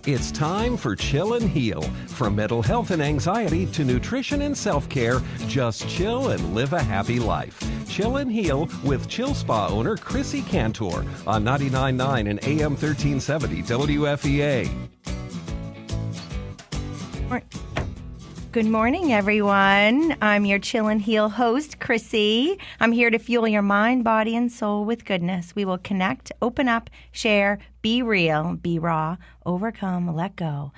It's time for Chill and Heal. From mental health and anxiety to nutrition and self-care, just chill and live a happy life. Chill and Heal with Chill Spa owner Chrissy Cantor on 99.9 and AM 1370 WFEA. Good morning, everyone. I'm your Chill and Heal host, Chrissy. I'm here to fuel your mind, body, and soul with goodness. We will connect, open up, share, be real, be raw, overcome, let go.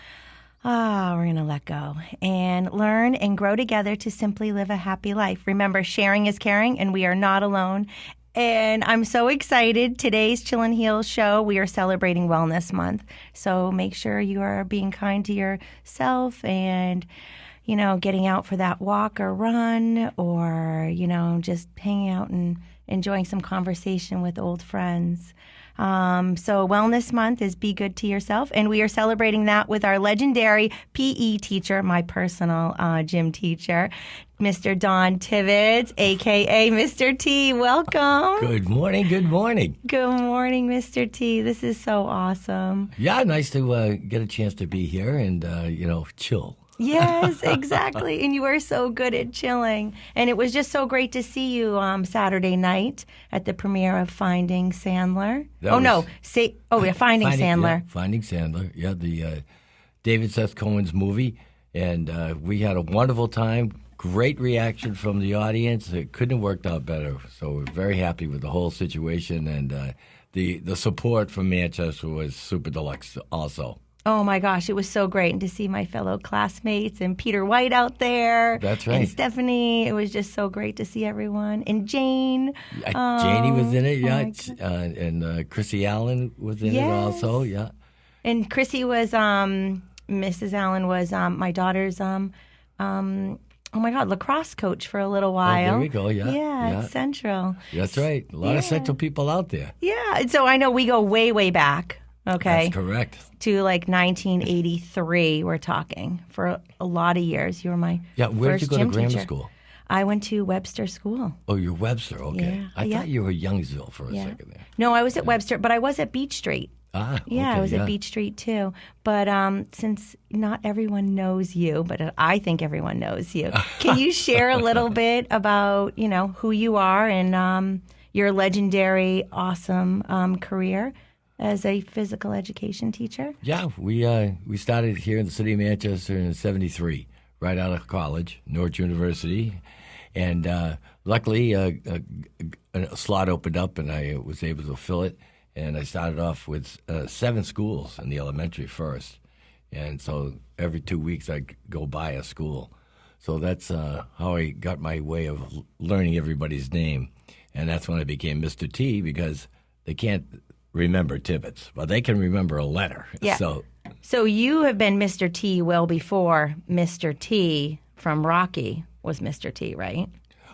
We're going to let go and learn and grow together to simply live a happy life. Remember, sharing is caring, and we are not alone. And I'm so excited. Today's Chill and Heal show, we are celebrating Wellness Month. So make sure you are being kind to yourself and, you know, getting out for that walk or run or, you know, just hanging out and enjoying some conversation with old friends. So Wellness Month is Be Good to Yourself, and we are celebrating that with our legendary PE teacher, my personal gym teacher, Mr. Don Tibbets, a.k.a. Mr.T. Welcome. Good morning, good morning. Good morning, Mr. T. This is so awesome. Yeah, nice to get a chance to be here and, chill. Yes, exactly. And you are so good at chilling. And it was just so great to see you Saturday night at the premiere of Finding Sandler. Finding Sandler. Yeah, Finding Sandler. Yeah, the David Seth Cohen's movie. And we had a wonderful time. Great reaction from the audience. It couldn't have worked out better. So we're very happy with the whole situation. And the support from Manchester was super deluxe also. Oh, my gosh. It was so great. And to see my fellow classmates and Peter White out there. That's right. And Stephanie. It was just so great to see everyone. And Jane. Janie was in it, yeah. And Chrissy Allen was in it also, yeah. And Chrissy was, Mrs. Allen was my daughter's, lacrosse coach for a little while. Oh, there we go, yeah. Yeah, at Central. That's right. A lot of Central people out there. Yeah. And so I know we go way, way back. Okay. That's correct. To like 1983, we're talking, for a lot of years. You were my where did you first go to gym grammar teacher. school? I went to Webster School. Oh, you're Webster, okay. Yeah. I thought you were Youngsville for a second there. No, I was at Webster, but I was at Beach Street. Ah, okay, I was at Beach Street too. But since not everyone knows you, but I think everyone knows you, can you share a little bit about, who you are and your legendary, awesome career as a physical education teacher? Yeah, we started here in the city of Manchester in '73, right out of college, Norwich University. And luckily, a slot opened up and I was able to fill it. And I started off with 7 schools in the elementary first. And so every 2 weeks I'd go by a school. So that's how I got my way of learning everybody's name. And that's when I became Mr. T, because they can't remember Tibbets, but they can remember a letter. Yeah. So you have been Mr. T well before Mr. T from Rocky was Mr. T, right?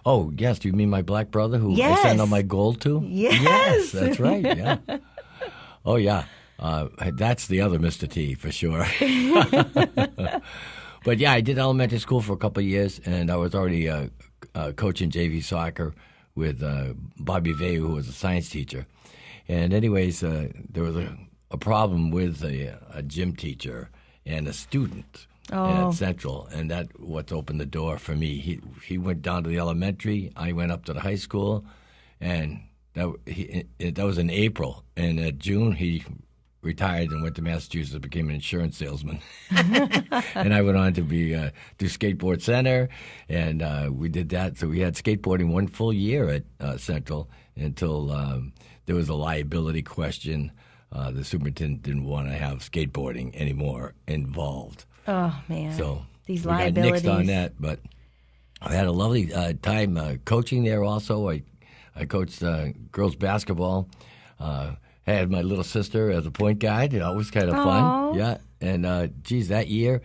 Oh, yes. Do you mean my black brother who Yes. I sent all my gold to? Yes. That's right, yeah. Oh, yeah. That's the other Mr. T for sure. But, yeah, I did elementary school for a couple of years, and I was already coaching JV soccer with Bobby Vey, who was a science teacher. And anyways, there was a problem with a gym teacher and a student at Central, and that what opened the door for me. He went down to the elementary, I went up to the high school, and that was in April. And in June, he retired and went to Massachusetts and became an insurance salesman. And I went on to do Skateboard Center, and we did that. So we had skateboarding 1 full year at Central until there was a liability question. The superintendent didn't want to have skateboarding anymore involved. Oh, man. So these we got liabilities. nixed on that, but I had a lovely time coaching there also. I coached girls basketball. Had my little sister as a point guard. It was kind of fun. Yeah. And, that year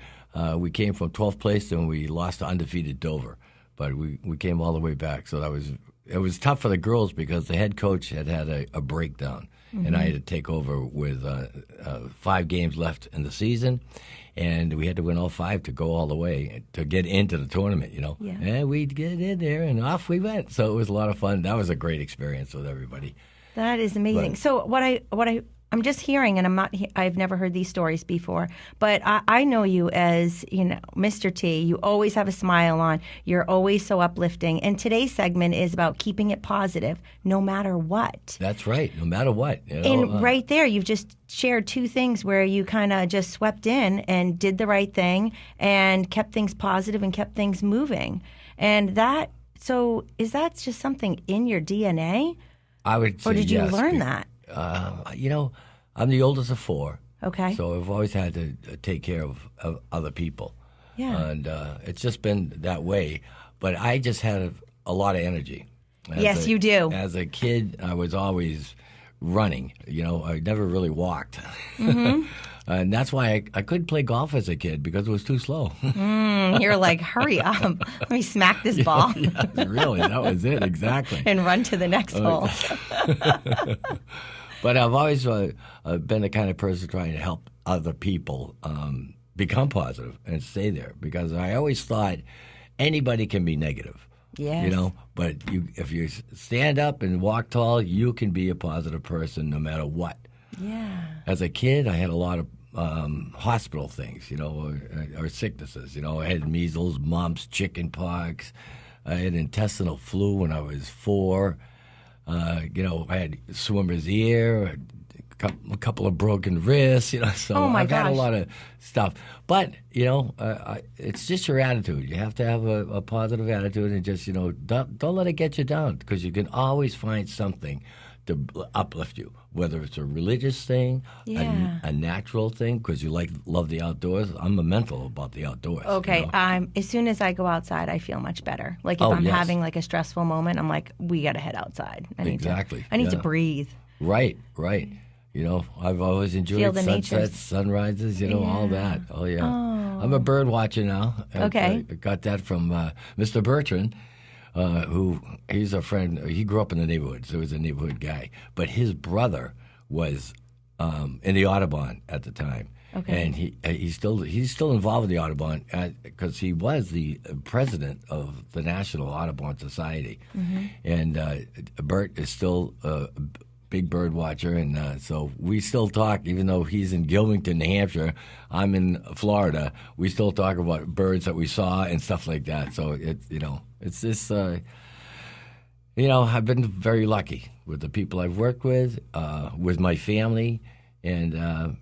we came from 12th place and we lost to undefeated Dover. But we came all the way back. So it was tough for the girls because the head coach had a breakdown. Mm-hmm. And I had to take over with 5 games left in the season. And we had to win all 5 to go all the way to get into the tournament, Yeah. And we'd get in there, and off we went. So it was a lot of fun. That was a great experience with everybody. That is amazing. So what I I'm just hearing, and I've never heard these stories before, but I know you as, Mr. T. You always have a smile on. You're always so uplifting. And today's segment is about keeping it positive, no matter what. That's right, no matter what. And right there, you've just shared two things where you kind of just swept in and did the right thing and kept things positive and kept things moving. And so is that just something in your DNA? I would say or did you yes, learn that? I'm the oldest of four. Okay. So I've always had to take care of other people. Yeah. And it's just been that way. But I just had a lot of energy. Yes, you do. As a kid, I was always running. I never really walked. Mm-hmm. And that's why I couldn't play golf as a kid because it was too slow. You're like, hurry up. Let me smack this ball. Yeah, really, that was it, exactly. And run to the next hole. But I've always been the kind of person trying to help other people become positive and stay there because I always thought anybody can be negative. Yes. But if you stand up and walk tall, you can be a positive person no matter what. Yeah. As a kid, I had a lot of hospital things, or sicknesses. I had measles, mumps, chicken pox. I had intestinal flu when I was 4. I had swimmer's ear, a couple of broken wrists. So Oh my I've had a gosh. lot of stuff. But it's just your attitude. You have to have a positive attitude and just don't let it get you down because you can always find something to uplift you, whether it's a religious thing, Yeah. a natural thing, because you love the outdoors. I'm a mental about the outdoors. Okay. As soon as I go outside, I feel much better. Like if Oh, I'm yes. having like a stressful moment, I'm like, we got to head outside. I need Exactly, I need to yeah. breathe. Right. I've always enjoyed Feel the nature. sunsets, sunrises, all that. Oh, yeah. I'm a bird watcher now. Okay. I got that from Mr. Bertrand, who he's a friend. He grew up in the neighborhood, so he was a neighborhood guy. But his brother was in the Audubon at the time. Okay. And he's still involved in the Audubon because he was the president of the National Audubon Society. Mm-hmm. And Bert is still a big bird watcher, and so we still talk, even though he's in Gilmington, New Hampshire, I'm in Florida. We still talk about birds that we saw and stuff like that. So it's this. I've been very lucky with the people I've worked with my family, and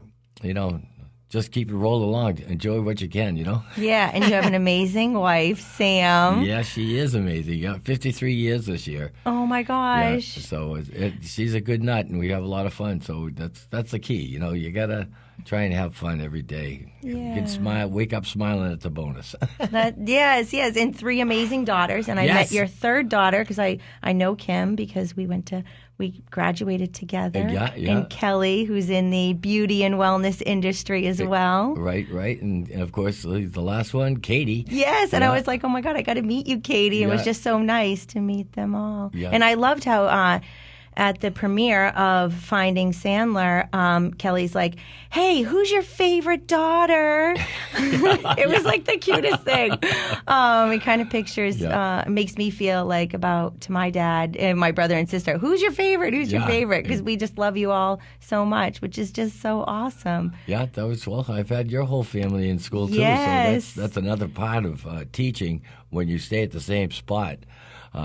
just keep it rolling along. Enjoy what you can, Yeah, and you have an amazing wife, Sam. Yeah, she is amazing. Yeah, 53 years this year. Oh my gosh. Yeah, so she's a good nut, and we have a lot of fun. So that's the key. You gotta try and have fun every day. Yeah. You can smile, wake up smiling. It's a bonus. Yes, and 3 amazing daughters. And I Yes. met your third daughter because I know Kim because we graduated together. Yeah. And Kelly, who's in the beauty and wellness industry as well. Right, and of course the last one, Katie. Yes, and Yeah. I was like, oh my God, I got to meet you, Katie. It was Yeah. just so nice to meet them all. Yeah. And I loved how at the premiere of Finding Sandler, Kelly's like, hey, who's your favorite daughter? It was like the cutest thing. It kind of pictures, makes me feel like to my dad and my brother and sister, who's your favorite? Who's your Yeah. favorite? Because we just love you all so much, which is just so awesome. Yeah, I've had your whole family in school too. Yes. So that's another part of teaching. When you stay at the same spot,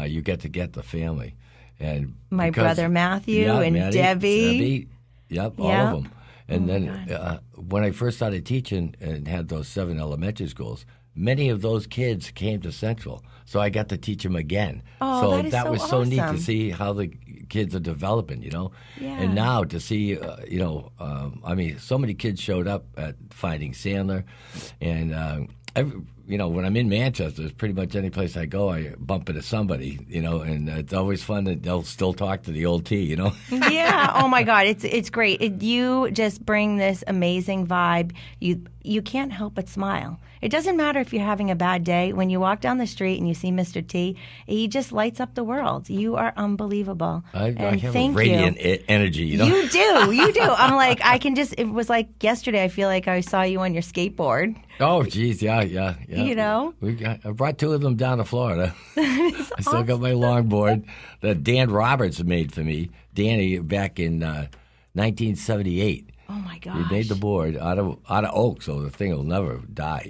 you get the family. And My brother Matthew and Maddie, Debbie. Yep, all of them. And then when I first started teaching and had those 7 elementary schools, many of those kids came to Central. So I got to teach them again. Oh, so that is that so was so neat to awesome. see how the kids are developing, Yeah. And now to see, so many kids showed up at Finding Sandler. And, when I'm in Manchester, pretty much any place I go, I bump into somebody, and it's always fun that they'll still talk to the old T, Yeah. Oh my God, it's great. You just bring this amazing vibe. You can't help but smile. It doesn't matter if you're having a bad day. When you walk down the street and you see Mr. T, he just lights up the world. You are unbelievable. I And have thank a radiant you. energy, You do. I'm like, it was like yesterday, I feel like I saw you on your skateboard. Oh, geez, yeah. I brought 2 of them down to Florida. I still got my longboard that Dan Roberts made for me. Danny, back in 1978. Oh my gosh. We made the board out of oak, so the thing will never die,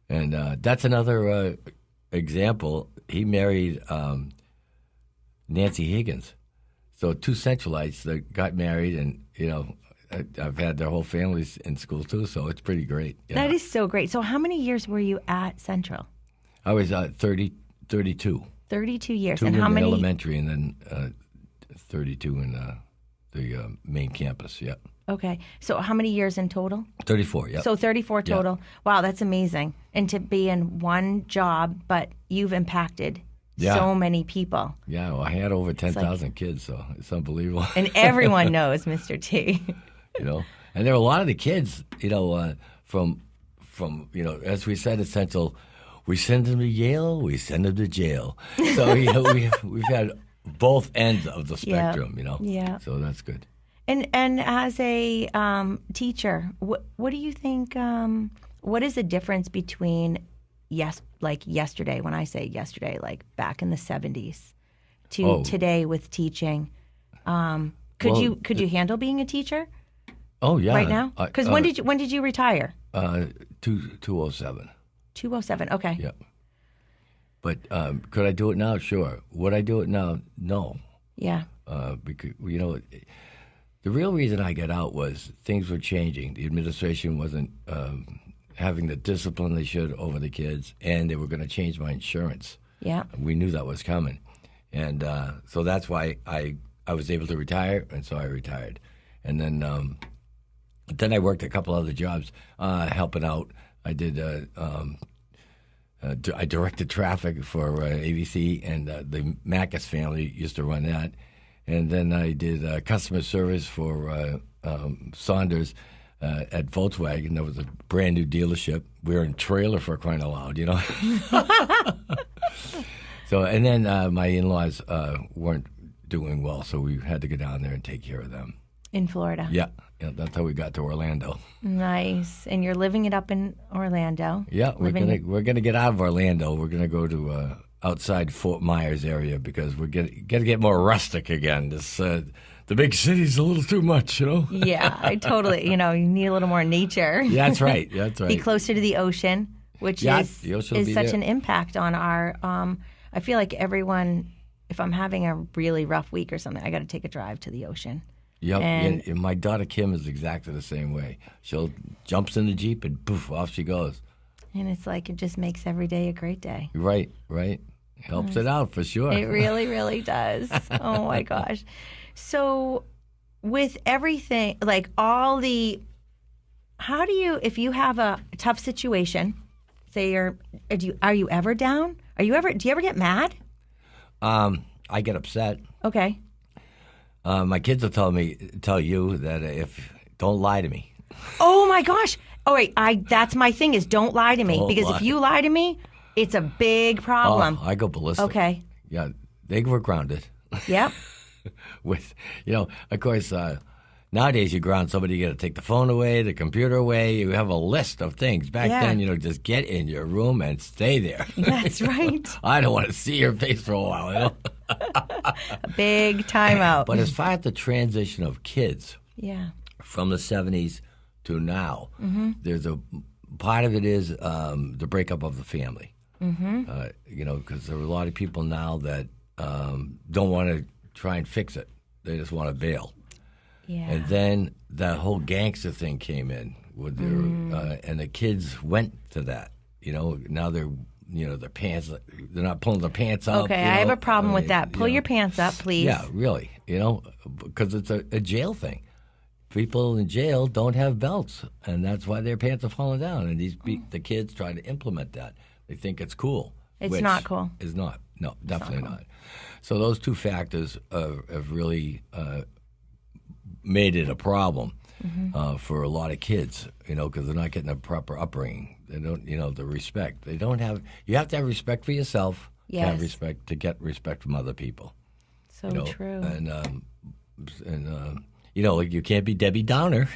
And that's another example. He married Nancy Higgins. So 2 Centralites that got married, and, I've had their whole families in school too, so it's pretty great. That is so great. So how many years were you at Central? I was 32. 32 years. 2 and how in many? elementary, and then 32 in the main campus, yeah. Okay. So how many years in total? 34, yeah. So 34 total. Yeah. Wow, that's amazing. And to be in one job, but you've impacted so many people. Yeah, well, I had over 10,000 kids, so it's unbelievable. And everyone knows Mr. T. And there are a lot of the kids, from as we said at Central, we send them to Yale, we send them to jail. So, we've had both ends of the spectrum, Yeah. So that's good. And as a teacher, what do you think? What is the difference between yesterday? When I say yesterday, like back in the 70s, to today with teaching. Could you handle being a teacher? Oh yeah, right now. Because when did you retire? 207. 207. Okay. Yeah. But could I do it now? Sure. Would I do it now? No. Yeah. Because the real reason I got out was things were changing. The administration wasn't having the discipline they should over the kids, and they were going to change my insurance. Yeah. We knew that was coming, and so that's why I was able to retire, and so I retired. And then I worked a couple other jobs helping out. I did. I directed traffic for ABC, and the Macus family used to run that. And then I did customer service for Saunders at Volkswagen. That was a brand new dealership. We were in trailer for crying out loud, So, and then my in-laws weren't doing well, so we had to go down there and take care of them. In Florida. Yeah, that's how we got to Orlando. Nice, and you're living it up in Orlando. Yeah, we're gonna get out of Orlando. We're gonna go to outside Fort Myers area because we're gonna get more rustic again. This the big city's a little too much, Yeah, I totally. You need a little more nature. Yeah, that's right. That's right. Be closer to the ocean, which is such an impact on our. I feel like everyone, if I'm having a really rough week or something, I got to take a drive to the ocean. Yep, and my daughter Kim is exactly the same way. She'll jumps in the Jeep and poof, off she goes. And it's like it just makes every day a great day. Right. Helps it out for sure. It really, really does. Oh my gosh. So with everything, like how do you, if you have a tough situation, say are you ever down? Do you ever get mad? I get upset. Okay. My kids will tell you that don't lie to me. Oh my gosh! Oh wait, that's my thing is don't lie to me if you lie to me, it's a big problem. Oh, I go ballistic. Okay. Yeah, they were grounded. Yep. With of course, nowadays you ground somebody, you got to take the phone away, the computer away. You have a list of things. Back then, just get in your room and stay there. That's right. I don't want to see your face for a while. A big timeout. But as far as the transition of kids, from the 70s to now, there's a part of it is the breakup of the family. Because there are a lot of people now that don't want to try and fix it; they just want to bail. Yeah. And then that whole gangster thing came in with their, and the kids went to that. Now they're. Their pants, they're not pulling their pants up. Okay, I have a problem with that. Pull your pants up, please. Yeah, really. Because it's a jail thing. People in jail don't have belts, and that's why their pants are falling down. And the kids try to implement that. They think it's cool. It's not cool. It's not. No, definitely not. So those two factors have really made it a problem for a lot of kids, because they're not getting a proper upbringing. They don't, the respect. They don't have. You have to have respect for yourself. Yes. To have respect, to get respect from other people. So true. And you can't be Debbie Downer.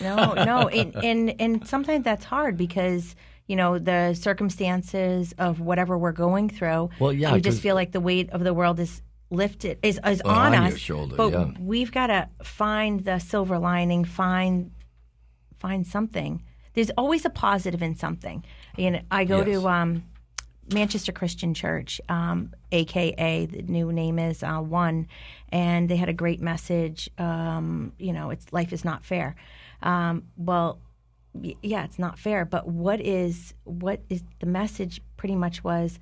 No, and sometimes that's hard because the circumstances of whatever we're going through. Well, yeah, we just feel like the weight of the world is lifted, is on on us. your shoulder, but yeah. we've got to find the silver lining, find something. There's always a positive in something. I go to Manchester Christian Church, AKA the new name is One, and they had a great message. It's life is not fair. It's not fair. But what is the message? Pretty much was,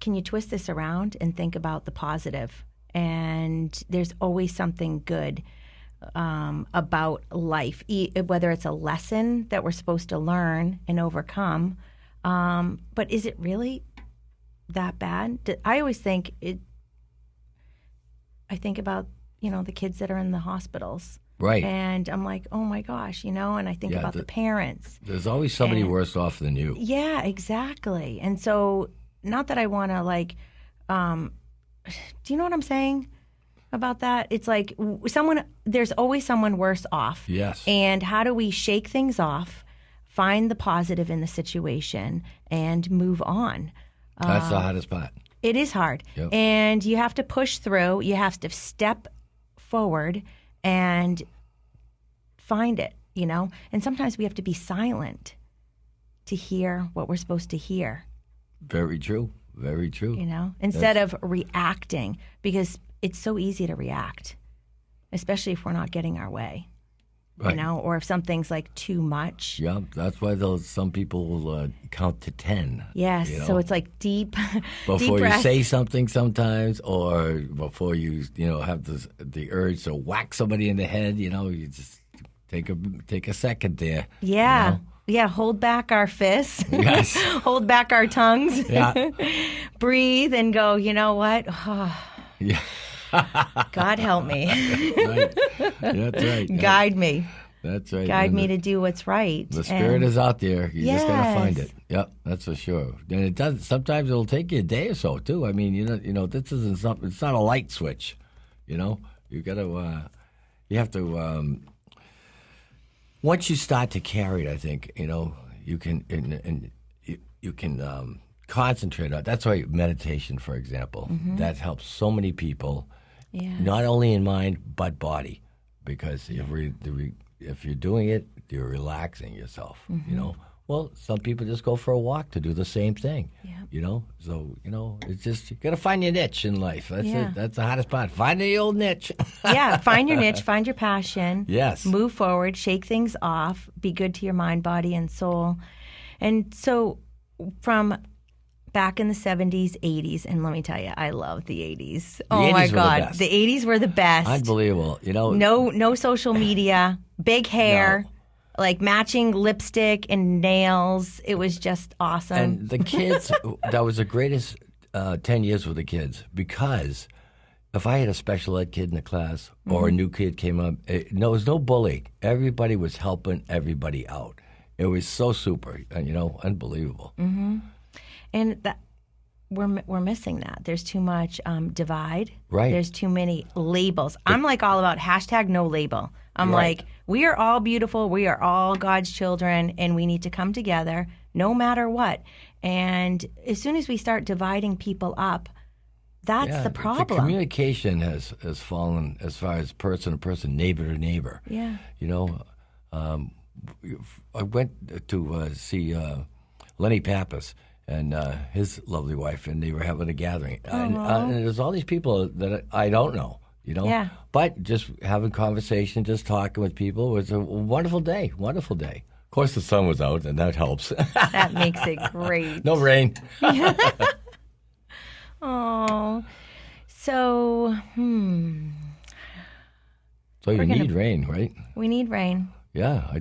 can you twist this around and think about the positive? And there's always something good about life, whether it's a lesson that we're supposed to learn and overcome. But is it really that bad? I always think I think about, the kids that are in the hospitals. Right. And I'm like, oh my gosh, and I think about the parents. There's always somebody worse off than you. Yeah, exactly. And so, not that I want to do you know what I'm saying about that? It's like there's always someone worse off. Yes. And how do we shake things off, find the positive in the situation, and move on? That's the hardest part. It is hard. Yep. And you have to push through. You have to step forward and find it, And sometimes we have to be silent to hear what we're supposed to hear. Very true. Very true. Instead of reacting, because it's so easy to react, especially if we're not getting our way. Right. Or if something's like too much. Yeah, that's why some people will count to 10. Yes, so it's like deep before deep you breath. say something sometimes, or before you have the urge to whack somebody in the head. You just take a second there. Yeah. Yeah, hold back our fists. Yes. Hold back our tongues. Yeah. Breathe and go, you know what? Yeah. God help me. Right. That's right. Guide me. That's right. Guide me to do what's right. The spirit is out there. You just got to find Yes. it. Yep, that's for sure. And it does. Sometimes it'll take you a day or so too. I mean, this isn't something. It's not a light switch. You got to. You have to. Once you start to carry it, I think you can and you can concentrate on. That's why meditation, for example, that helps so many people. Yeah. Not only in mind but body, because if you're doing it, you're relaxing yourself. Well, some people just go for a walk to do the same thing. Yeah. So it's just you got to find your niche in life. That's Yeah. it. That's the hardest part. Find the old niche. Yeah, find your niche, find your passion. Yes. Move forward, shake things off, be good to your mind, body, and soul. And so from back in the 70s, 80s, and let me tell you, I love the 80s. Oh 80s my were the God. best. The 80s were the best. Unbelievable. No social media, big hair, like matching lipstick and nails. It was just awesome. And the kids, that was the greatest 10 years with the kids, because if I had a special ed kid in the class or a new kid came up, there was no bullying. Everybody was helping everybody out. It was so super, unbelievable. Mm-hmm. And that we're missing that. There's too much divide. Right. There's too many labels. I'm like all about hashtag no label. I'm Right. like, we are all beautiful. We are all God's children, and we need to come together no matter what. And as soon as we start dividing people up, that's the problem. The communication has fallen as far as person to person, neighbor to neighbor. Yeah. I went to see Lenny Pappas and his lovely wife, and they were having a gathering. And there's all these people that I don't know, Yeah. But just having conversation, just talking with people was a wonderful day, wonderful day. Of course, the sun was out, and that helps. That makes it great. No rain. Oh. So, So you We're gonna- need rain, right? we need rain. Yeah.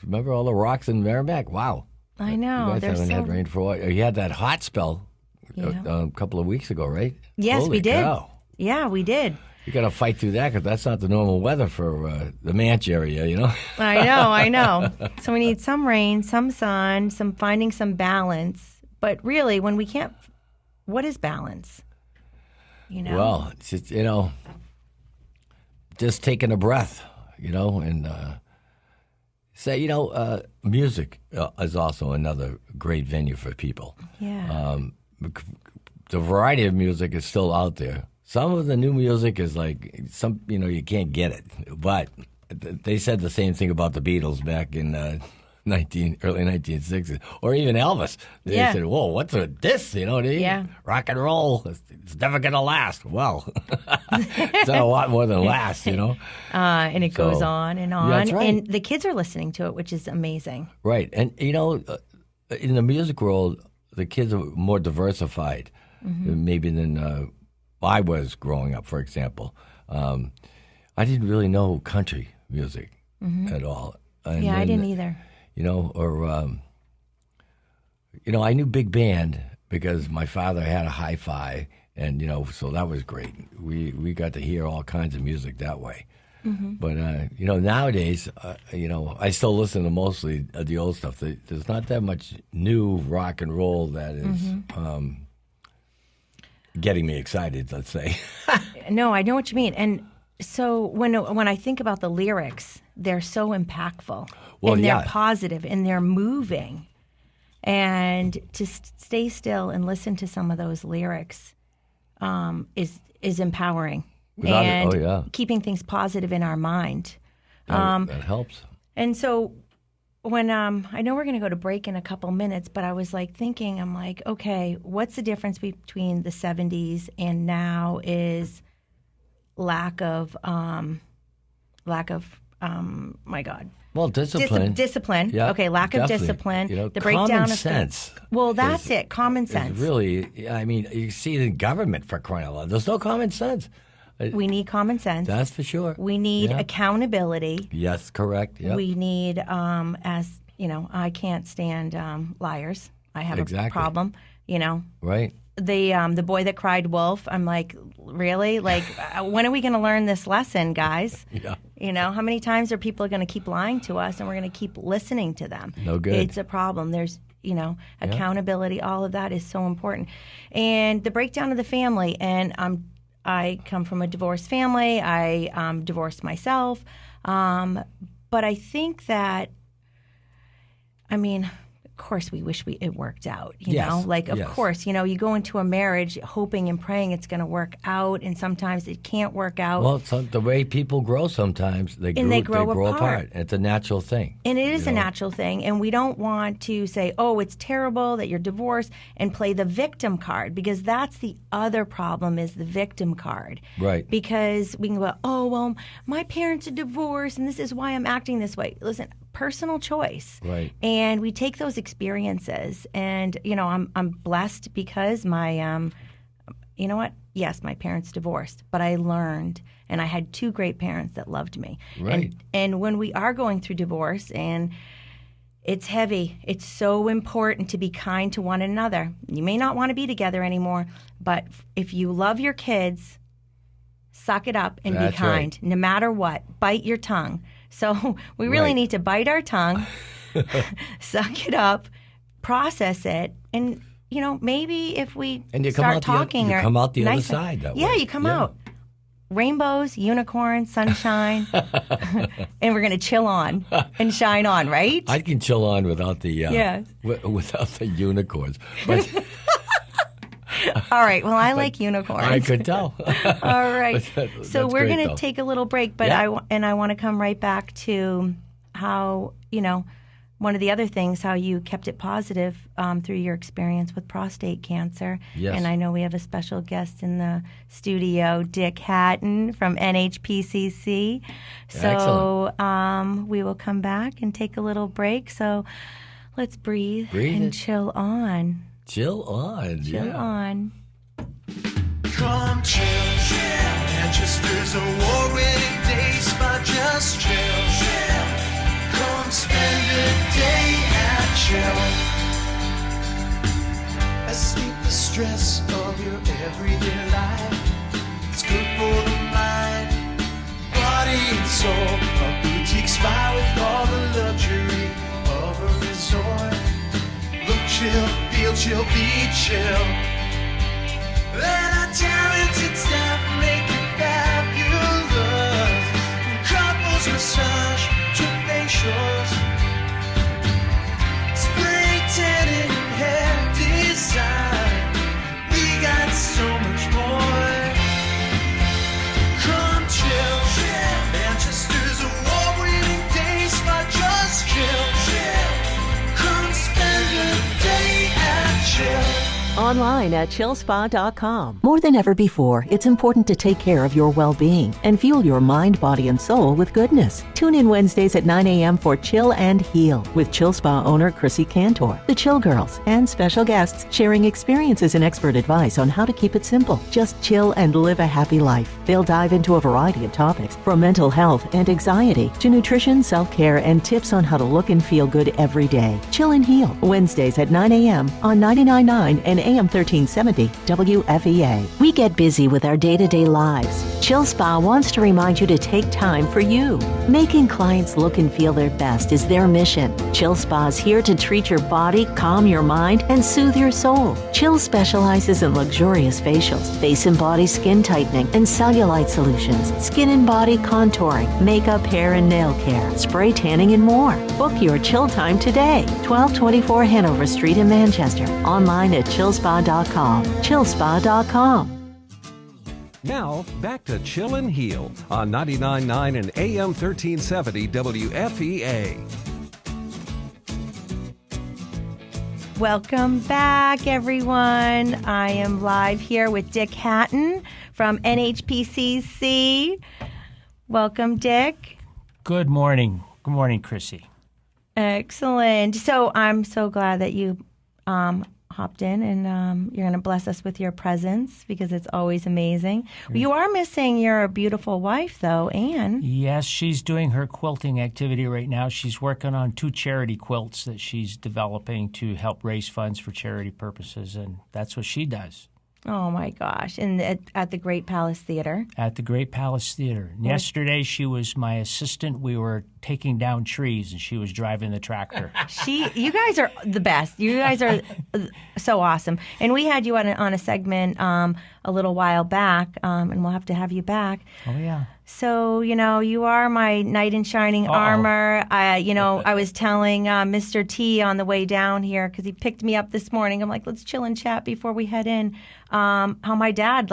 Remember all the rocks in Merrimack? Wow. I know. You guys They're haven't so... had rain for a while. You had that hot spell Yeah. a couple of weeks ago, right? Yes, Holy we did. cow. Yeah, we did. You got to fight through that, because that's not the normal weather for the Manch area, I know. So we need some rain, some sun, finding some balance. But really, when we can't, what is balance? Well, it's just, just taking a breath, and say, music is also another great venue for people. Yeah. The variety of music is still out there. Some of the new music is like you can't get it. But they said the same thing about the Beatles back in early 1960s, or even Elvis. They said, "Whoa, what's this?" Rock and roll. It's never gonna last. Well, it's not a lot more than last, And it goes on and on. That's right. And the kids are listening to it, which is amazing. Right, and in the music world, the kids are more diversified, maybe than I was growing up. For example, I didn't really know country music at all. And I didn't either. I knew big band because my father had a hi-fi, and so that was great. We got to hear all kinds of music that way. But nowadays, I still listen to mostly the old stuff. There's not that much new rock and roll that is getting me excited. Let's say. No, I know what you mean, and so when I think about the lyrics, they're so impactful. Well, and they're positive, and they're moving. And to stay still and listen to some of those lyrics is empowering. Keeping things positive in our mind. That helps. And so when I know we're going to go to break in a couple minutes, but I was thinking, I'm like, okay, what's the difference between the 70s and now is lack of my God. Well, discipline. Discipline. Yeah, okay, lack definitely. of discipline. The breakdown of sense. Well, that's it. Common sense. Really, you see the government, for crying out loud. There's no common sense. We need common sense. That's for sure. We need accountability. Yes, correct. Yep. We need, I can't stand liars. I have a problem. Right. The boy that cried wolf. I'm like, really? When are we going to learn this lesson, guys? Yeah. How many times are people going to keep lying to us, and we're going to keep listening to them? No good. It's a problem. There's, accountability. All of that is so important, and the breakdown of the family. And I come from a divorced family. I divorced myself, but I think that, of course, we wish it worked out, Of course, you go into a marriage hoping and praying it's going to work out, and sometimes it can't work out. Well, the way people grow sometimes, they grow apart. It's a natural thing. And it is a natural thing, and we don't want to say, oh, it's terrible that you're divorced, and play the victim card, because that's the other problem, is the victim card. Right. Because we can go, oh, well, my parents are divorced, and this is why I'm acting this way. Listen, personal choice. Right. And we take those experiences, and I'm blessed because my yes, my parents divorced, but I learned, and I had two great parents that loved me. Right. And when we are going through divorce, and it's heavy, it's so important to be kind to one another. You may not want to be together anymore, but if you love your kids, suck it up and be kind, no matter what. Bite your tongue. So we really need to bite our tongue, suck it up, process it, and maybe if we start talking, you come out the other side that way. Yeah, you come out. Rainbows, unicorns, sunshine, and we're going to chill on and shine on, right? I can chill on without the without the unicorns, but. All right. Well, I like unicorns. I could tell. All right. So we're going to take a little break, but I want to come right back to how, one of the other things, how you kept it positive through your experience with prostate cancer. Yes. And I know we have a special guest in the studio, Dick Hatton from NHPCC. So we will come back and take a little break. So let's breathe and chill on. Chill on. Chill on. Come chill. Manchester's a war-winning day spot. Just chill. Come spend a day at Chill. Escape the stress of your everyday life. It's good for the mind, body and soul. A boutique spa with all the luxury of a resort. Look chill, feel chill, be chill. Let our talented staff make you fabulous. From couples massage to facials, spray tanning and hair design. We got so much more. online at chillspa.com. More than ever before, it's important to take care of your well-being and fuel your mind, body, and soul with goodness. Tune in Wednesdays at 9 a.m. for Chill and Heal with Chill Spa owner Chrissy Cantor, the Chill Girls, and special guests sharing experiences and expert advice on how to keep it simple. Just chill and live a happy life. They'll dive into a variety of topics, from mental health and anxiety to nutrition, self-care, and tips on how to look and feel good every day. Chill and Heal, Wednesdays at 9 a.m. on 99.9 and AM 1370 WFEA. We get busy with our day-to-day lives. Chill Spa wants to remind you to take time for you. Making clients look and feel their best is their mission. Chill Spa is here to treat your body, calm your mind, and soothe your soul. Chill specializes in luxurious facials, face and body skin tightening, and cellulite solutions, skin and body contouring, makeup, hair, and nail care, spray tanning, and more. Book your chill time today. 1224 Hanover Street in Manchester. Online at chillspa.com. Chillspa.com. Now, back to Chill and Heal on 99.9 and AM 1370 WFEA. Welcome back, everyone. I am live here with Dick Hatton from NHPCC. Welcome, Dick. Good morning. Good morning, Chrissy. Excellent. So I'm so glad that you hopped in, and you're going to bless us with your presence because it's always amazing. You are missing your beautiful wife, though, Anne. Yes, she's doing her quilting activity right now. She's working on 2 charity quilts that she's developing to help raise funds for charity purposes, and that's what she does. Oh, my gosh. And at the Great Palace Theater. At the Great Palace Theater. Yesterday, she was my assistant. We were taking down trees, and she was driving the tractor. You guys are the best. You guys are so awesome. And we had you on a segment a little while back, and we'll have to have you back. Oh, yeah. So, you are my knight in shining armor. I was telling Mr.T on the way down here, because he picked me up this morning. I'm like, let's chill and chat before we head in. How my dad,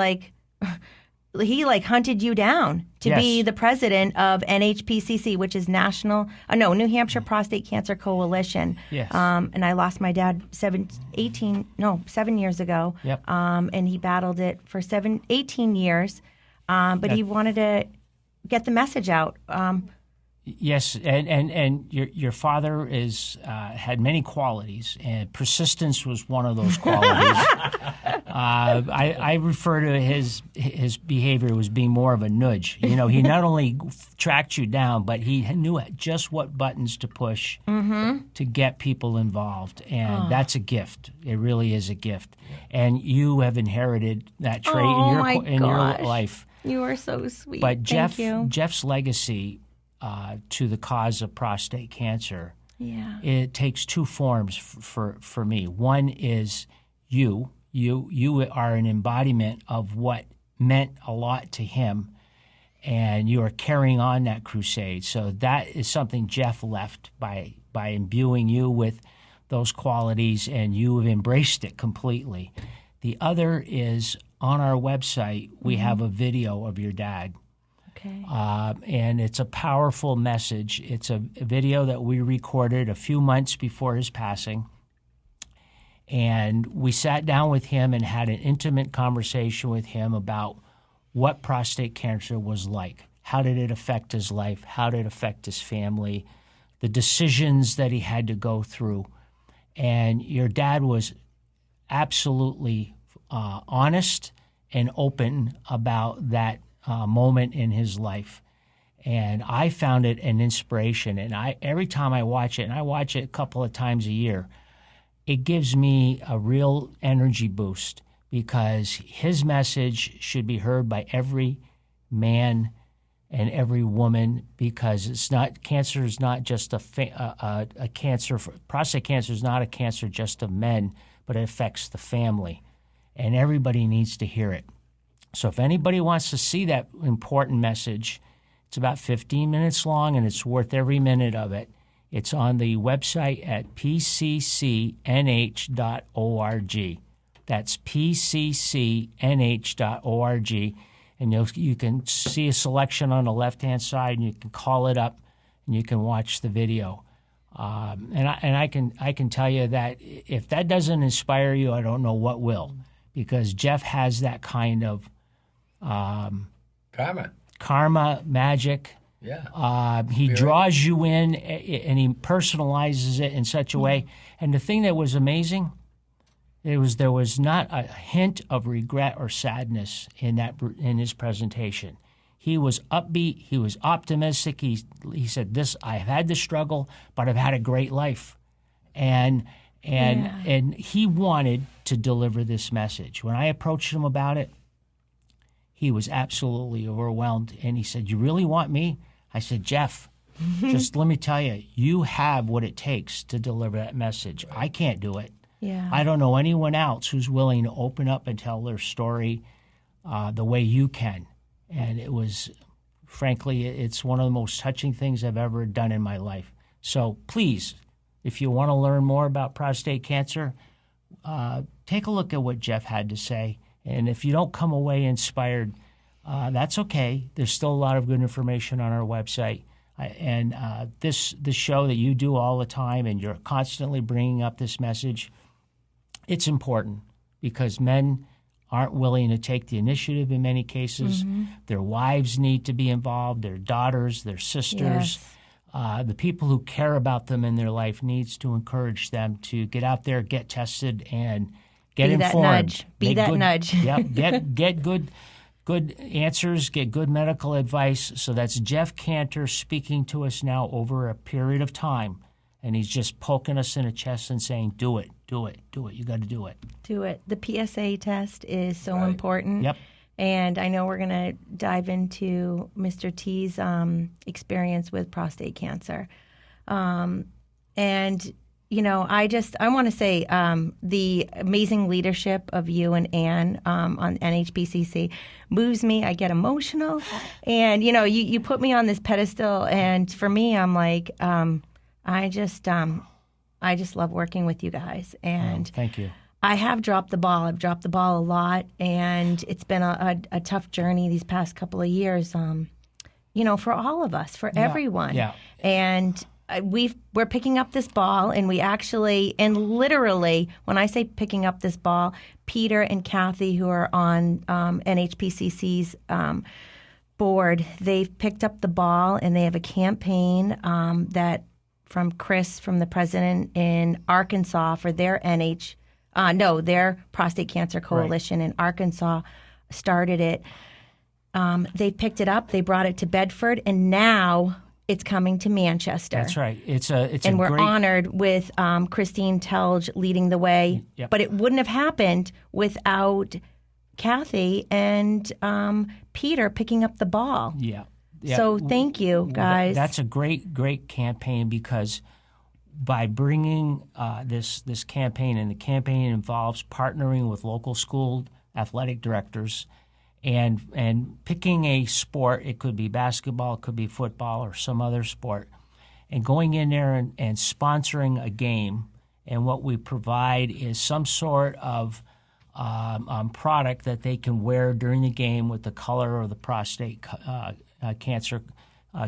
he hunted you down to be the president of NHPCC, which is New Hampshire Prostate Cancer Coalition. Yes. And I lost my dad 7 years ago. Yep. And he battled it for 18 years. But he wanted to get the message out. Yes, and your father had many qualities, and persistence was one of those qualities. I refer to his behavior as being more of a nudge. He not only tracked you down, but he knew just what buttons to push to get people involved, and that's a gift. It really is a gift, and you have inherited that trait in your life. You are so sweet. But Thank you. Jeff's legacy to the cause of prostate cancer, it takes 2 forms for me. One is you are an embodiment of what meant a lot to him, and you are carrying on that crusade. So that is something Jeff left by imbuing you with those qualities, and you have embraced it completely. The other is, on our website, we have a video of your dad. Okay. And it's a powerful message. It's a video that we recorded a few months before his passing. And we sat down with him and had an intimate conversation with him about what prostate cancer was like. How did it affect his life? How did it affect his family? The decisions that he had to go through. And your dad was absolutely honest and open about that moment in his life. And I found it an inspiration. And every time I watch it, and I watch it a couple of times a year, it gives me a real energy boost, because his message should be heard by every man and every woman, because cancer is not just a cancer. Prostate cancer is not a cancer just of men, but it affects the family. And everybody needs to hear it. So if anybody wants to see that important message, it's about 15 minutes long, and it's worth every minute of it. It's on the website at pccnh.org. That's pccnh.org. And you can see a selection on the left-hand side, and you can call it up, and you can watch the video. And I can tell you that if that doesn't inspire you, I don't know what will, because Jeff has that kind of karma magic. Yeah. He draws you in, and he personalizes it in such a way. And the thing that was amazing, there was not a hint of regret or sadness in his presentation. He was upbeat. He was optimistic. He said, I've had this struggle, but I've had a great life. And he wanted to deliver this message. When I approached him about it, he was absolutely overwhelmed. And he said, "You really want me?" I said, "Jeff, just let me tell you, you have what it takes to deliver that message. I can't do it. Yeah. I don't know anyone else who's willing to open up and tell their story the way you can." And it was, frankly, it's one of the most touching things I've ever done in my life. So please, if you want to learn more about prostate cancer, take a look at what Jeff had to say. And if you don't come away inspired, that's okay. There's still a lot of good information on our website. And this show that you do all the time, and you're constantly bringing up this message, it's important because men aren't willing to take the initiative in many cases. Mm-hmm. Their wives need to be involved, their daughters, their sisters. Yes. The people who care about them in their life needs to encourage them to get out there, get tested, and get informed. Be that nudge. Yep, get good answers, get good medical advice. So that's Jeff Cantor speaking to us now over a period of time. And he's just poking us in the chest and saying, do it. You got to do it. Do it. The PSA test is so important. Yep. And I know we're going to dive into Mr. T's experience with prostate cancer. And, you know, I want to say the amazing leadership of you and Ann on NHPCC moves me. I get emotional. And, you know, you put me on this pedestal. And for me, I'm like, I just love working with you guys. And thank you. I have dropped the ball. I've dropped the ball a lot, and it's been a tough journey these past couple of years. You know, for all of us, for everyone. Yeah. And we're picking up this ball, and we actually, and literally, when I say picking up this ball, Peter and Kathy, who are on NHPCC's board, they've picked up the ball, and they have a campaign that from Chris, from the president in Arkansas, for their their prostate cancer coalition in Arkansas started it. They picked it up, they brought it to Bedford, and now it's coming to Manchester. That's right. And we're honored with Christine Telge leading the way. Yep. But it wouldn't have happened without Kathy and Peter picking up the ball. Yeah. So thank you, guys. That's a great campaign, because by bringing this campaign, and the campaign involves partnering with local school athletic directors and picking a sport. It could be basketball, it could be football, or some other sport, and going in there and sponsoring a game. And what we provide is some sort of product that they can wear during the game with the color of the prostate cancer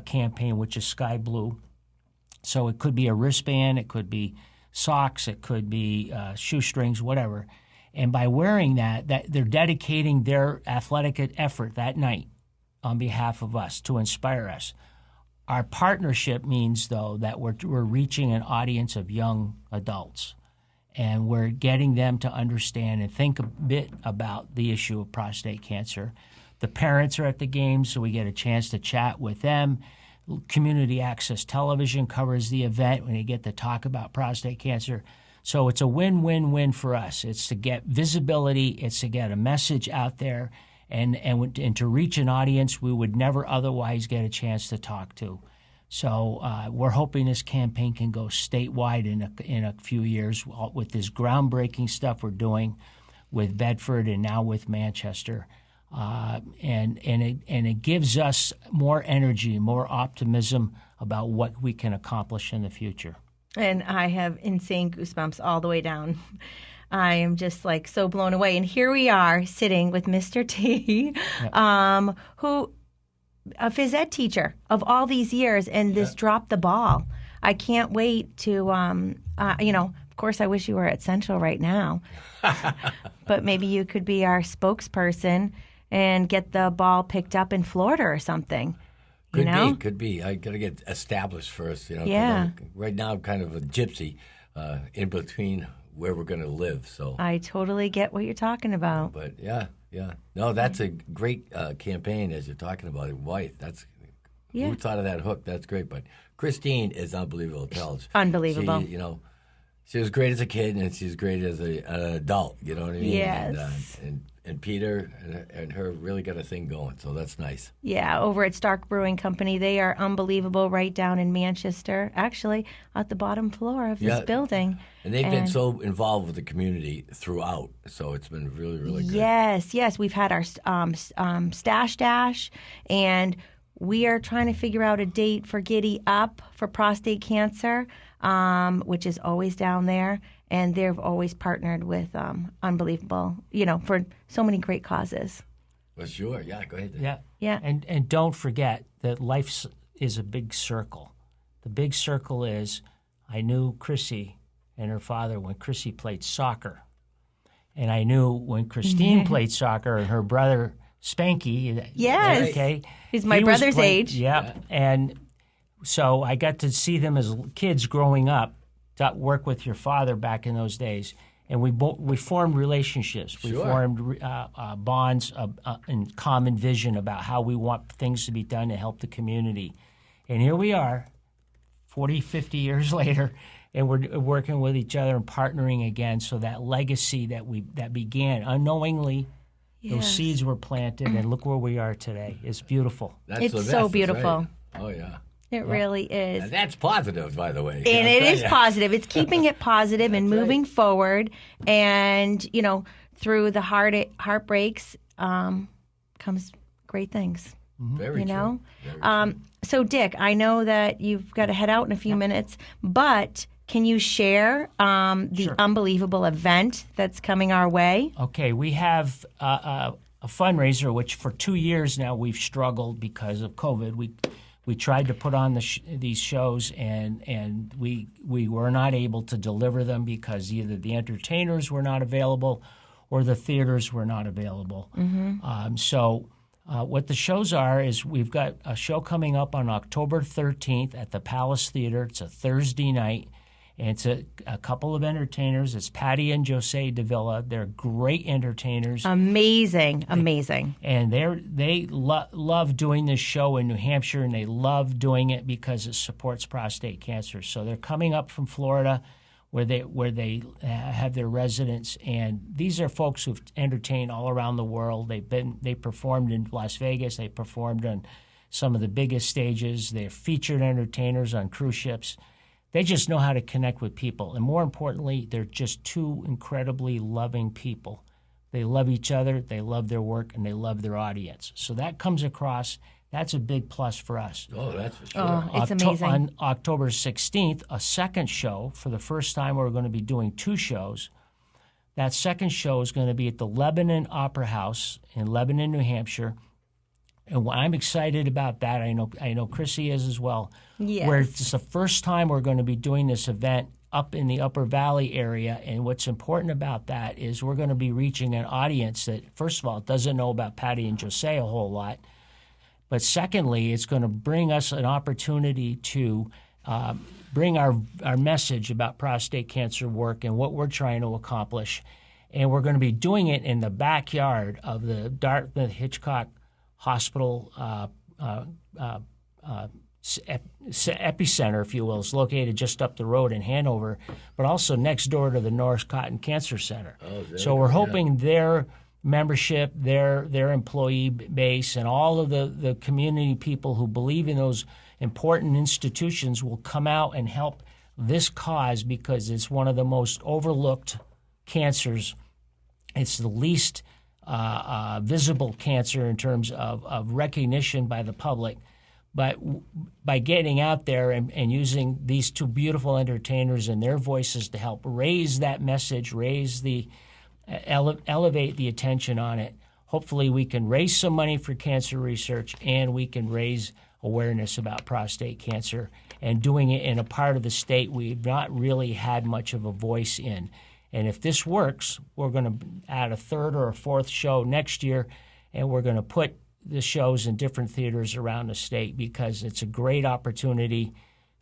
campaign, which is sky blue. So it could be a wristband, it could be socks, it could be shoestrings, whatever. And by wearing that they're dedicating their athletic effort that night on behalf of us to inspire us. Our partnership means, though, that we're reaching an audience of young adults, and we're getting them to understand and think a bit about the issue of prostate cancer. The parents are at the game, so we get a chance to chat with them. Community Access Television covers the event when you get to talk about prostate cancer. So it's a win-win-win for us. It's to get visibility, it's to get a message out there, and to reach an audience we would never otherwise get a chance to talk to. So we're hoping this campaign can go statewide in a few years with this groundbreaking stuff we're doing with Bedford and now with Manchester. And it gives us more energy, more optimism about what we can accomplish in the future. And I have insane goosebumps all the way down. I am just like so blown away. And here we are sitting with Mr. T, who a phys ed teacher of all these years, and this dropped the ball. I can't wait to, of course, I wish you were at Central right now, but maybe you could be our spokesperson and get the ball picked up in Florida or something. Could be. I got to get established first. 'Cause Yeah. Right now, I'm kind of a gypsy in between where we're going to live. So I totally get what you're talking about. But yeah. No, that's a great campaign as you're talking about it. Wife, who thought of that hook? That's great. But Christine is unbelievable. Unbelievable. She was great as a kid, and she's great as an adult. You know what I mean? Yes. And Peter and her really got a thing going, so that's nice. Yeah, over at Stark Brewing Company, they are unbelievable right down in Manchester, actually at the bottom floor of this building. And they've been so involved with the community throughout, so it's been really, really good. Yes. We've had our Stash Dash, and we are trying to figure out a date for Giddy Up for prostate cancer, which is always down there. And they've always partnered with unbelievable, for so many great causes. Well, sure. Yeah, go ahead. Yeah. And don't forget that life is a big circle. The big circle is, I knew Chrissy and her father when Chrissy played soccer. And I knew when Christine played soccer and her brother Spanky. Yes. Okay. He's my brother's age. Yep. And so I got to see them as kids growing up. To work with your father back in those days, and we formed relationships. We formed bonds and common vision about how we want things to be done to help the community. And here we are, 40, 50 years later, and we're working with each other and partnering again. So that legacy that began unknowingly, those seeds were planted, and look where we are today. It's beautiful. It's so beautiful. Right. Oh yeah. It really is. And that's positive, by the way. And it is positive. It's keeping it positive and moving forward. And, through the heartbreaks comes great things. Very true. Very true. So, Dick, I know that you've got to head out in a few minutes, but can you share the unbelievable event that's coming our way? Okay, we have a fundraiser, which for 2 years now we've struggled because of COVID. We tried to put on these shows, and we were not able to deliver them because either the entertainers were not available or the theaters were not available. So what the shows are is we've got a show coming up on October 13th at the Palace Theater. It's a Thursday night, and it's a couple of entertainers. It's Patty and Jose Davila. They're great entertainers. Amazing. And they love doing this show in New Hampshire, and they love doing it because it supports prostate cancer. So they're coming up from Florida where they have their residence. And these are folks who've entertained all around the world. They performed in Las Vegas. They performed on some of the biggest stages. They're featured entertainers on cruise ships. They just know how to connect with people. And more importantly, they're just two incredibly loving people. They love each other, they love their work, and they love their audience. So that comes across. That's a big plus for us. Oh, that's for sure. Oh, it's amazing. On October 16th, a second show. For the first time, we're going to be doing 2 shows. That second show is going to be at the Lebanon Opera House in Lebanon, New Hampshire. And I'm excited about that. I know Chrissy is as well. Yes. Where it's the first time we're going to be doing this event up in the Upper Valley area. And what's important about that is we're going to be reaching an audience that, first of all, doesn't know about Patty and Jose a whole lot. But secondly, it's going to bring us an opportunity to bring our message about prostate cancer work and what we're trying to accomplish. And we're going to be doing it in the backyard of the Dartmouth Hitchcock Hospital epicenter, if you will. Is located just up the road in Hanover, but also next door to the Norris Cotton Cancer Center. So we're hoping their membership, their employee base, and all of the community people who believe in those important institutions will come out and help this cause, because it's one of the most overlooked cancers. It's the least visible cancer in terms of recognition by the public. But by getting out there and using these 2 beautiful entertainers and their voices to help raise that message, elevate the attention on it, hopefully we can raise some money for cancer research, and we can raise awareness about prostate cancer. and doing it in a part of the state we've not really had much of a voice in. And if this works, we're going to add a third or a fourth show next year, and we're going to put the shows in different theaters around the state because it's a great opportunity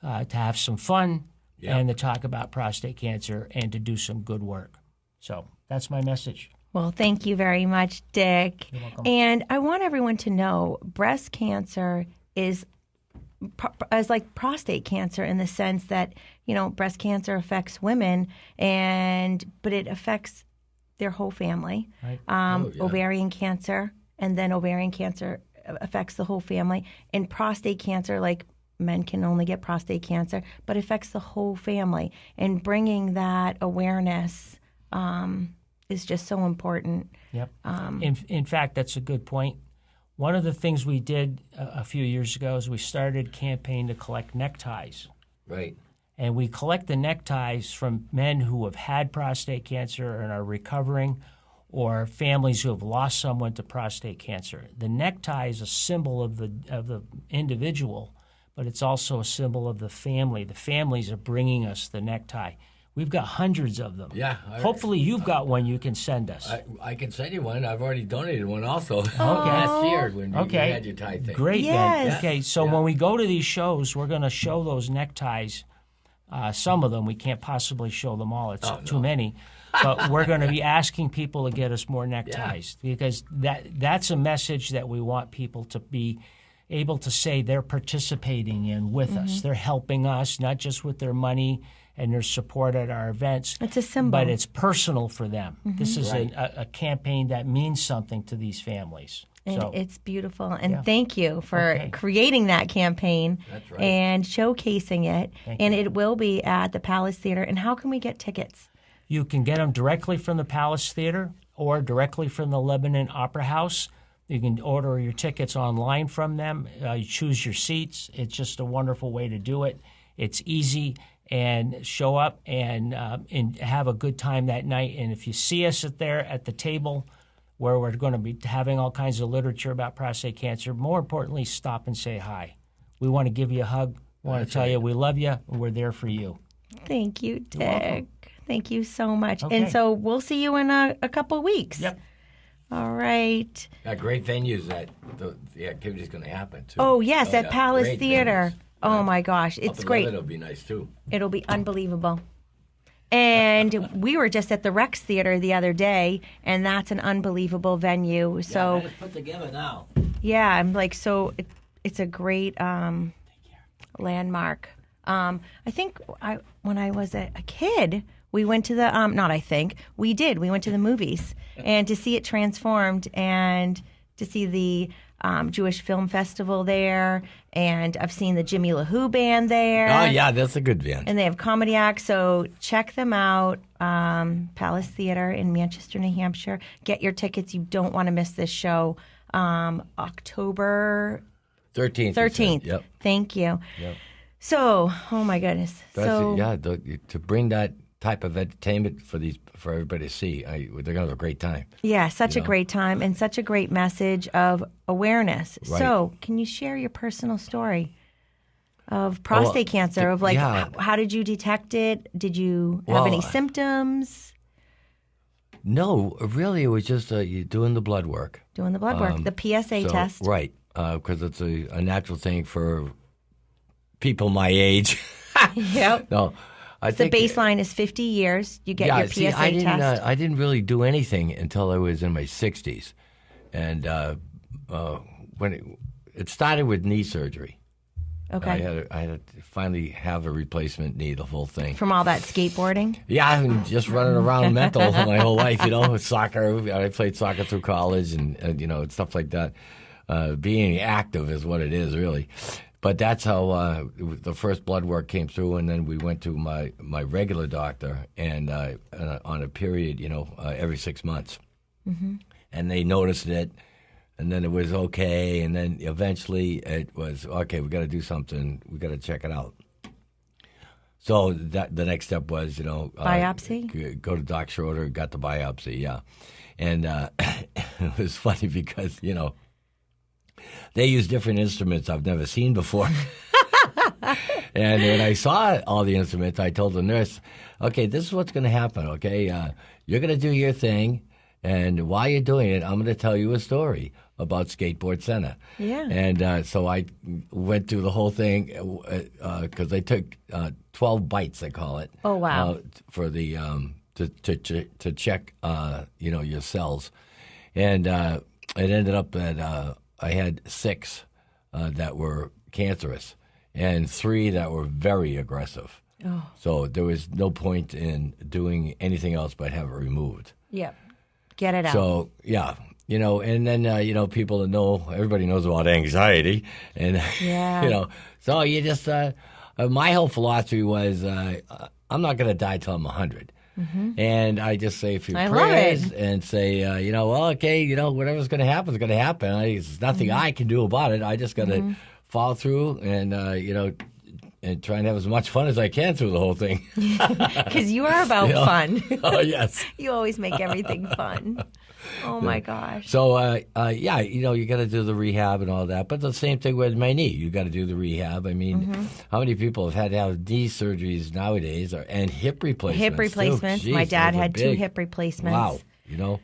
to have some fun and to talk about prostate cancer and to do some good work. So that's my message. Well, thank you very much, Dick. You're welcome. And I want everyone to know breast cancer is like prostate cancer in the sense that, breast cancer affects women, but it affects their whole family. Right. Ovarian cancer, and then ovarian cancer affects the whole family. And prostate cancer, like men can only get prostate cancer, but affects the whole family. And bringing that awareness is just so important. Yep. In fact, that's a good point. One of the things we did a few years ago is we started a campaign to collect neckties. Right. And we collect the neckties from men who have had prostate cancer and are recovering, or families who have lost someone to prostate cancer. The necktie is a symbol of the individual, but it's also a symbol of the family. The families are bringing us the necktie. We've got hundreds of them. Yeah. Hopefully you've got one you can send us. I can send you one. I've already donated one also. Okay. Last year when you had your tie thing. Great. Yes. Then. Okay, so when we go to these shows, we're going to show those neckties. Some of them, we can't possibly show them all. It's too many. But we're going to be asking people to get us more neckties because that's a message that we want people to be able to say they're participating in with us. They're helping us, not just with their money and their support at our events. It's a symbol. But it's personal for them. This is a campaign that means something to these families. And So it's beautiful. And thank you for Okay. creating that campaign and showcasing it. And it will be at the Palace Theater. And how can we get tickets? you can get them directly from the Palace Theater or directly from the Lebanon Opera House. You can order your tickets online from them. You choose your seats. It's just a wonderful way to do it. It's easy, and show up and have a good time that night. And if you see us there at the table where we're going to be having all kinds of literature about prostate cancer, more importantly, stop and say hi. We want to give you a hug. We want to tell you we love you, and we're there for you. Thank you, Dick. welcome. Thank you so much. Okay. And so we'll see you in a couple of weeks. Yep. All right. Got great venues that the activity's going to happen, too. Oh, yes, at yeah, Palace great Theater. venues. Oh, Yeah. my gosh. Up It's in great. Lebanon, it'll be nice, too. It'll be unbelievable. And we were just at the Rex Theater the other day, and that's an unbelievable venue. So, it's put together now. yeah, I'm like, so it's a great landmark. I think when I was a kid, we went to the, we went to the movies and to see it transformed and to see the Jewish Film Festival there. And I've seen the Jimmy LaHoo band there. Oh, yeah, that's a good band. And they have comedy acts, so check them out. Palace Theater in Manchester, New Hampshire. Get your tickets. You don't want to miss this show. October 13th. 13th. Yep. Thank you. Yep. So, oh my goodness. To bring that type of entertainment for everybody to see, they're going to have a great time. Yeah, such a great time and such a great message of awareness. Right. So, can you share your personal story of prostate cancer? Of like, how did you detect it? Did you have any symptoms? No, really, it was just you doing the blood work. Doing the blood work, the PSA test. Right, because it's a natural thing for people my age. Yep. No, I The think baseline is 50 years. You get your PSA test. I didn't really do anything until I was in my 60s, and when it started with knee surgery. Okay. I had to finally have a replacement knee, the whole thing. From all that skateboarding? Yeah, I've been just running around mental my whole life, with soccer. I played soccer through college and stuff like that. Being active is what it is, really. But that's how the first blood work came through, and then we went to my regular doctor and on a period, every 6 months. Mm-hmm. And they noticed it. And then it was okay, and then eventually it was, okay, we got to do something. We got to check it out. So the next step was, biopsy? Go to Doc Schroeder, got the biopsy, yeah. And it was funny because, they use different instruments I've never seen before. And when I saw all the instruments, I told the nurse, okay, this is what's going to happen, okay? You're going to do your thing, and while you're doing it, I'm going to tell you a story about Skateboard Center. Yeah. And so I went through the whole thing because they took 12 bites, they call it. Oh, wow. For the to check, your cells. And it ended up that I had 6 that were cancerous and 3 that were very aggressive. Oh. So there was no point in doing anything else but have it removed. Yep. Get it out. So, yeah, and then, people know, everybody knows about anxiety. And, Yeah. So you just, my whole philosophy was I'm not going to die till I'm 100. Mm-hmm. And I just say a few prayers and say, well, okay, whatever's going to happen is going to happen. There's nothing I can do about it. I just got to follow through and, and try and have as much fun as I can through the whole thing. Because you are about fun. Oh, yes. You always make everything fun. Oh, my gosh. So, you got to do the rehab and all that. But the same thing with my knee. You got to do the rehab. I mean, how many people have had to have knee surgeries nowadays and hip replacements? Hip replacements. Jeez, my dad had 2 hip replacements. Wow.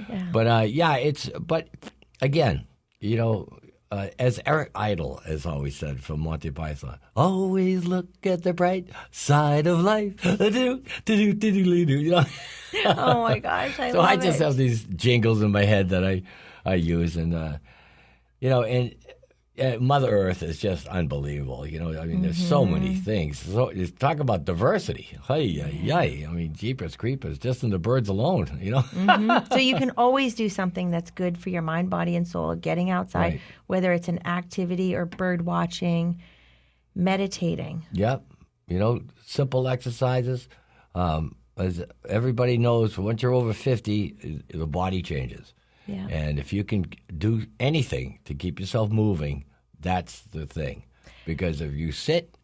Yeah. But, but again, as Eric Idle has always said from Monty Python, always look at the bright side of life. Oh my gosh, so I just have these jingles in my head that I use, and Mother Earth is just unbelievable. I mean, there's so many things. So talk about diversity. I mean, jeepers creepers, just in the birds alone. So you can always do something that's good for your mind, body, and soul. Getting outside, Right. whether it's an activity or bird watching, meditating. Yep. Simple exercises. As everybody knows, once you're over 50, the body changes. Yeah. And if you can do anything to keep yourself moving, that's the thing. Because if you sit,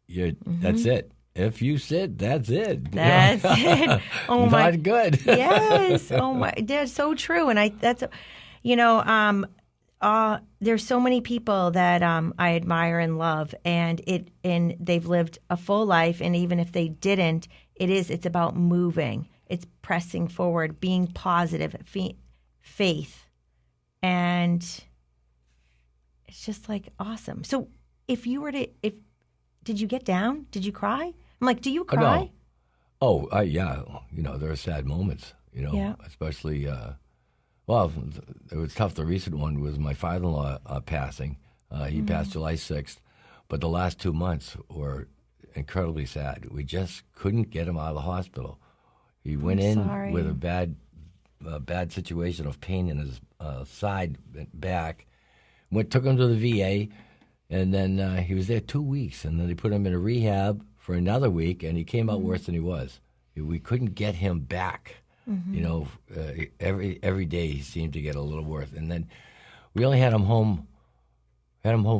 that's it. If you sit, that's it. That's it. Oh my, Not good. Yes. Oh my, that's so true. And there's so many people that I admire and love, and they've lived a full life. And even if they didn't, it's about moving. It's pressing forward, being positive, faith, and it's just like awesome. So if you were did you get down? Did you cry? I'm like, do you cry? No. Yeah. There are sad moments, Yeah. especially, well, it was tough. The recent one was my father-in-law passing. He passed July 6th, but the last 2 months were incredibly sad. We just couldn't get him out of the hospital. He went in with a bad situation of pain in his side back. Took him to the VA, and then he was there 2 weeks, and then they put him in a rehab for another week, and he came out worse than he was. We couldn't get him back. Every day he seemed to get a little worse, and then we only had him home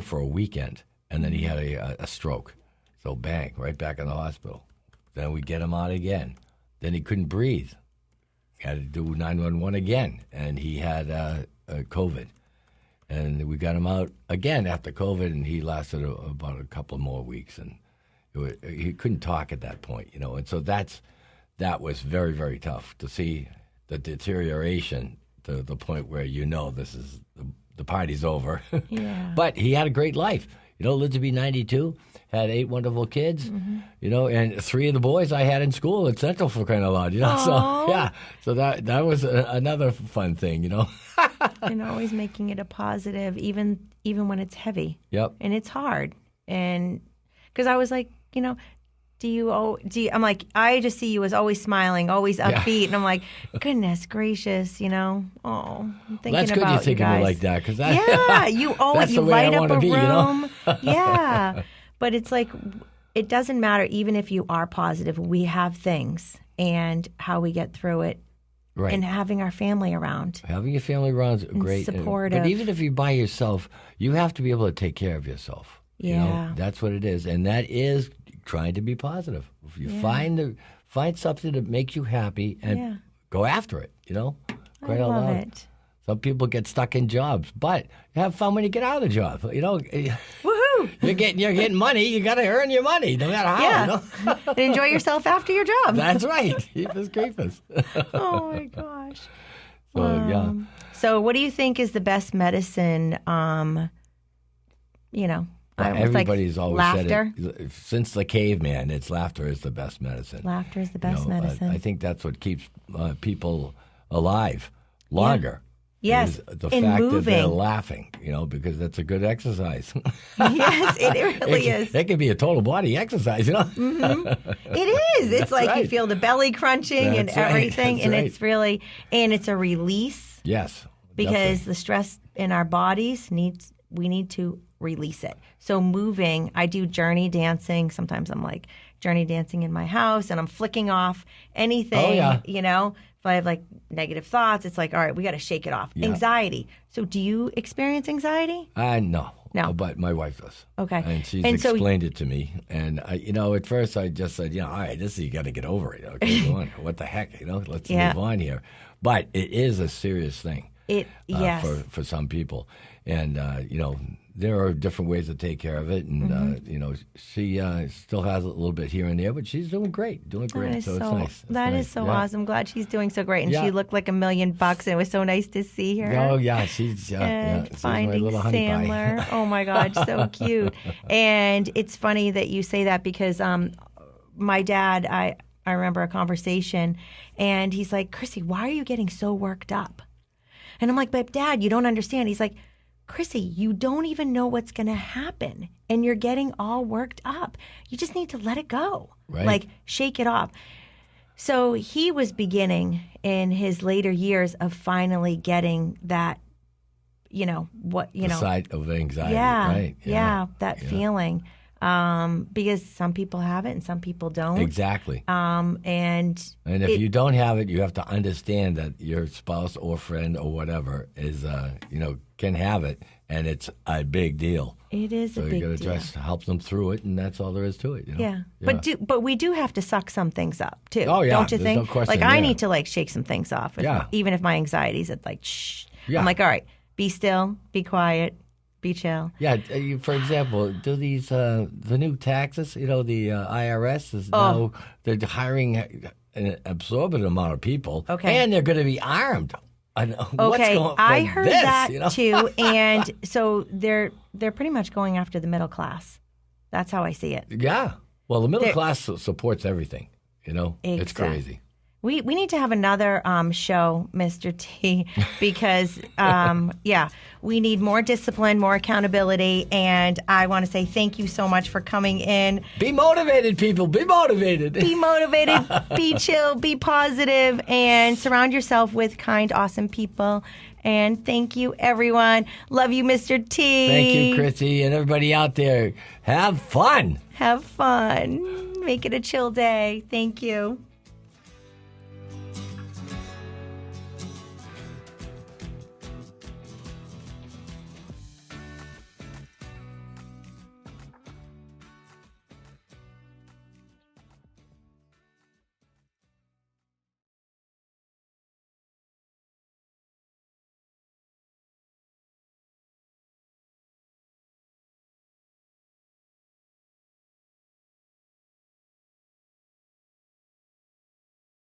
for a weekend, and then he had a stroke. So bang, right back in the hospital. Then we get him out again. Then he couldn't breathe. Had to do 911 again, and he had COVID. And we got him out again after COVID, and he lasted about a couple more weeks, and he couldn't talk at that point, And so that was very, very tough to see the deterioration to the point where this is the party's over. Yeah. But he had a great life. Lived to be 92. Had 8 wonderful kids, and 3 of the boys I had in school at Central for crying out loud, So, yeah, so that was another fun thing, And always making it a positive, even when it's heavy. Yep. And it's hard. And because I was like, do you? I'm like, I just see you as always smiling, always upbeat, and I'm like, goodness gracious, I'm thinking that's good about you're thinking you guys. like that, because you always you light up a room, yeah. But it's like, it doesn't matter even if you are positive. We have things, and how we get through it, right? And having our family around. Having your family around is great, supportive. But even if you're by yourself, you have to be able to take care of yourself. Yeah, that's what it is, and that is trying to be positive. If you find something that makes you happy and go after it, I love it. Some people get stuck in jobs, but have fun when you get out of the job, Woohoo! You're getting money. You got to earn your money, no matter how. Yeah. You know? And enjoy yourself after your job. That's right. Jeepers creepers. Oh my gosh. So yeah. So what do you think is the best medicine? Well, everybody's always laughter. said it. Since the caveman, laughter is the best medicine. Laughter is the best medicine. I think that's what keeps people alive longer. Yes, is the and fact moving. that they're laughing, because that's a good exercise. Yes, it really is. It can be a total body exercise, Mm-hmm. It is. It's That's like right. you feel the belly crunching and That's right. everything, That's and right. it's really, and it's a release Yes. because definitely. the stress in our bodies we need to release it. So moving, I do journey dancing. Sometimes I'm like journey dancing in my house, and I'm flicking off anything. Oh, yeah. If I have like negative thoughts, it's like, all right, we got to shake it off. Yeah. Anxiety. So do you experience anxiety? No. No. But my wife does. Okay. And she's And so- explained it to me. And, at first I just said, all right, you got to get over it. Okay, go on. What the heck, let's Yeah. move on here. But it is a serious thing. Yes. For some people. And, there are different ways to take care of it. And, she still has a little bit here and there, but she's doing great. That is So it's nice. It's that nice. is so Yeah. awesome. Glad she's doing so great. And Yeah. she looked like $1 million, and it was so nice to see her. Oh, yeah. She's, And she's Finding my little honey pie. Sandler. Oh my God, so cute. And it's funny that you say that because my dad, I remember a conversation, and he's like, Chrissy, why are you getting so worked up? And I'm like, but Dad, you don't understand. He's like, Chrissy, you don't even know what's going to happen, and you're getting all worked up. You just need to let it go. Right. Like, shake it off. So he was beginning in his later years of finally getting that, The side of anxiety, yeah, right? yeah, that feeling. Because some people have it and some people don't. Exactly. And if you don't have it, you have to understand that your spouse or friend or whatever is, can have it, and it's a big deal. it is So a you big got to deal. just help them through it, and that's all there is to it. Yeah. But we do have to suck some things up too. Oh, yeah. Don't you There's think? no question, I yeah. need to shake some things off. Yeah. Even if my anxiety's at shh. Yeah. I'm like, all right, be still, be quiet, be chill. Yeah, for example, do these the new taxes? The IRS is now they're hiring an absorbent amount of people, Okay. and they're going to be armed. Okay, I heard that too, and so they're pretty much going after the middle class. That's how I see it. Yeah, well, the middle They're- class supports everything. It's Exactly. crazy. We need to have another show, Mr. T, because we need more discipline, more accountability, and I want to say thank you so much for coming in. Be motivated, people. Be motivated. Be motivated, be chill, be positive, and surround yourself with kind, awesome people. And thank you, everyone. Love you, Mr. T. Thank you, Chrissy, and everybody out there. Have fun. Have fun. Make it a chill day. Thank you.